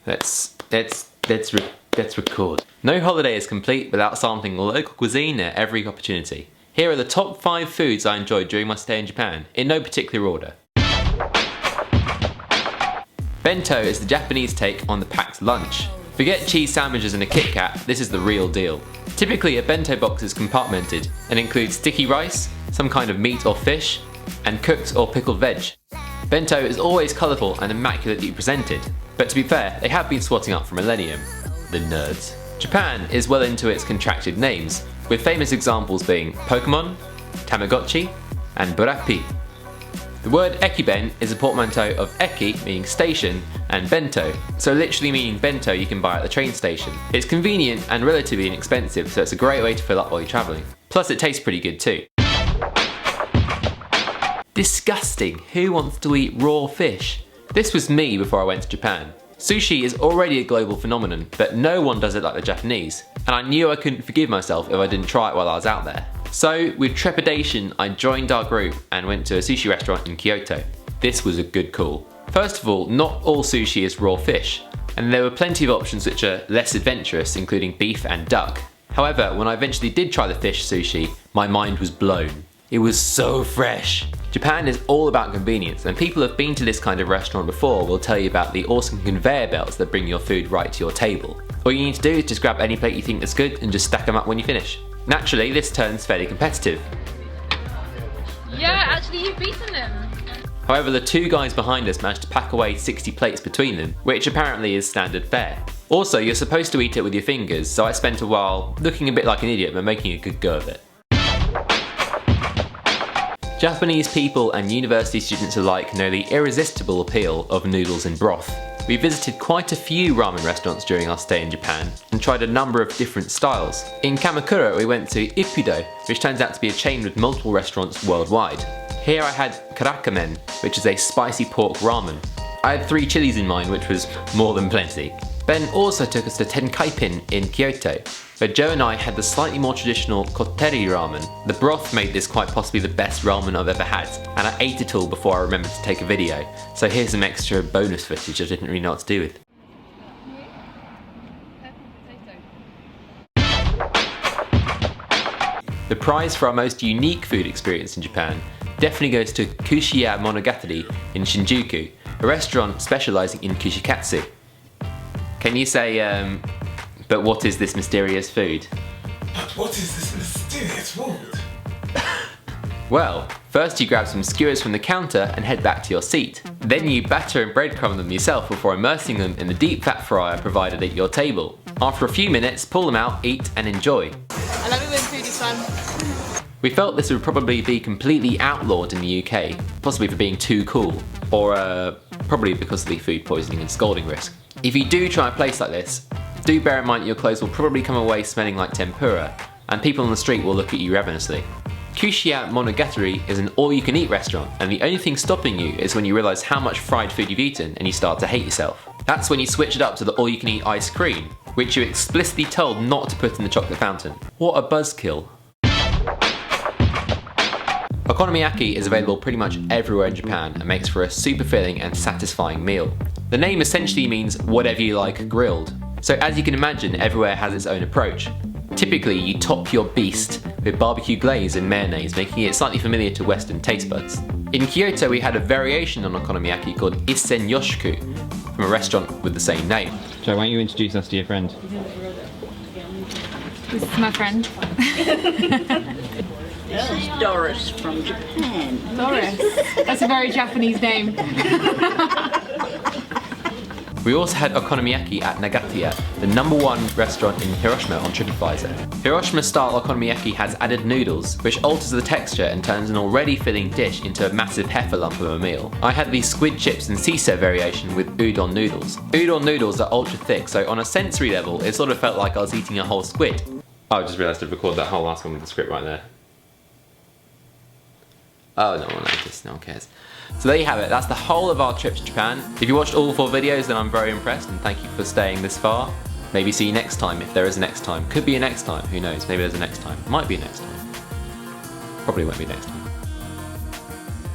Let's record. No holiday is complete without sampling local cuisine at every opportunity. Here are the top 5 foods I enjoyed during my stay in Japan, in no particular order. Bento is the Japanese take on the packed lunch. Forget cheese sandwiches and a Kit Kat, this is the real deal. Typically a bento box is compartmented and includes sticky rice, some kind of meat or fish, and cooked or pickled veg. Bento is always colourful and immaculately presented, but to be fair, they have been swatting up for millennium. The nerds. Japan is well into its contracted names, with famous examples being Pokemon, Tamagotchi, and Burapi. The word ekiben is a portmanteau of eki, meaning station, and bento, so literally meaning bento you can buy at the train station. It's convenient and relatively inexpensive, so it's a great way to fill up while you're travelling. Plus it tastes pretty good too. Disgusting! Who wants to eat raw fish? This was me before I went to Japan. Sushi is already a global phenomenon, but no one does it like the Japanese, and I knew I couldn't forgive myself if I didn't try it while I was out there. So, with trepidation, I joined our group and went to a sushi restaurant in Kyoto. This was a good call. First of all, not all sushi is raw fish, and there were plenty of options which are less adventurous, including beef and duck. However, when I eventually did try the fish sushi, my mind was blown. It was so fresh. Japan is all about convenience, and people who have been to this kind of restaurant before will tell you about the awesome conveyor belts that bring your food right to your table. All you need to do is just grab any plate you think is good and just stack them up when you finish. Naturally, this turns fairly competitive. Yeah, actually you've beaten them. However, the 2 guys behind us managed to pack away 60 plates between them, which apparently is standard fare. Also, you're supposed to eat it with your fingers, so I spent a while looking a bit like an idiot but making a good go of it. Japanese people and university students alike know the irresistible appeal of noodles in broth. We visited quite a few ramen restaurants during our stay in Japan and tried a number of different styles. In Kamakura we went to Ippudo, which turns out to be a chain with multiple restaurants worldwide. Here I had karaka-men, which is a spicy pork ramen. I had 3 chilies in mine, which was more than plenty. Ben also took us to Tenkaipin in Kyoto, where Joe and I had the slightly more traditional kotteri ramen. The broth made this quite possibly the best ramen I've ever had, and I ate it all before I remembered to take a video, so here's some extra bonus footage I didn't really know what to do with. The prize for our most unique food experience in Japan definitely goes to Sushi Monogatari in Shinjuku, a restaurant specialising in kushikatsu. Can you say, but what is this mysterious food? But what is this mysterious food? Well, first you grab some skewers from the counter and head back to your seat. Then you batter and breadcrumb them yourself before immersing them in the deep fat fryer provided at your table. After a few minutes, pull them out, eat and enjoy. I love it when food is fun. We felt this would probably be completely outlawed in the UK, possibly for being too cool, or probably because of the food poisoning and scalding risk. If you do try a place like this, do bear in mind your clothes will probably come away smelling like tempura, and people on the street will look at you ravenously. Sushi Monogatari is an all-you-can-eat restaurant, and the only thing stopping you is when you realise how much fried food you've eaten and you start to hate yourself. That's when you switch it up to the all-you-can-eat ice cream, which you're explicitly told not to put in the chocolate fountain. What a buzzkill. Okonomiyaki is available pretty much everywhere in Japan and makes for a super filling and satisfying meal. The name essentially means whatever you like grilled, so as you can imagine everywhere has its own approach. Typically you top your beast with barbecue glaze and mayonnaise, making it slightly familiar to Western taste buds. In Kyoto we had a variation on okonomiyaki called Isen Yoshiku from a restaurant with the same name. Joe, why don't you introduce us to your friend? This is my friend. This is Doris from Japan. Doris. That's a very Japanese name. We also had okonomiyaki at Nagata-ya, the #1 restaurant in Hiroshima on TripAdvisor. Hiroshima-style okonomiyaki has added noodles, which alters the texture and turns an already filling dish into a massive heifer-lump of a meal. I had the squid chips and seiso variation with udon noodles. Udon noodles are ultra thick, so on a sensory level, it sort of felt like I was eating a whole squid. Oh, I just realised I'd recorded that whole last one with the script right there. Oh, no one noticed, no one cares. So there you have it, that's the whole of our trip to Japan. If you watched all 4 videos, then I'm very impressed and thank you for staying this far. Maybe see you next time, if there is a next time. Could be a next time, who knows, maybe there's a next time. Might be a next time. Probably won't be next time.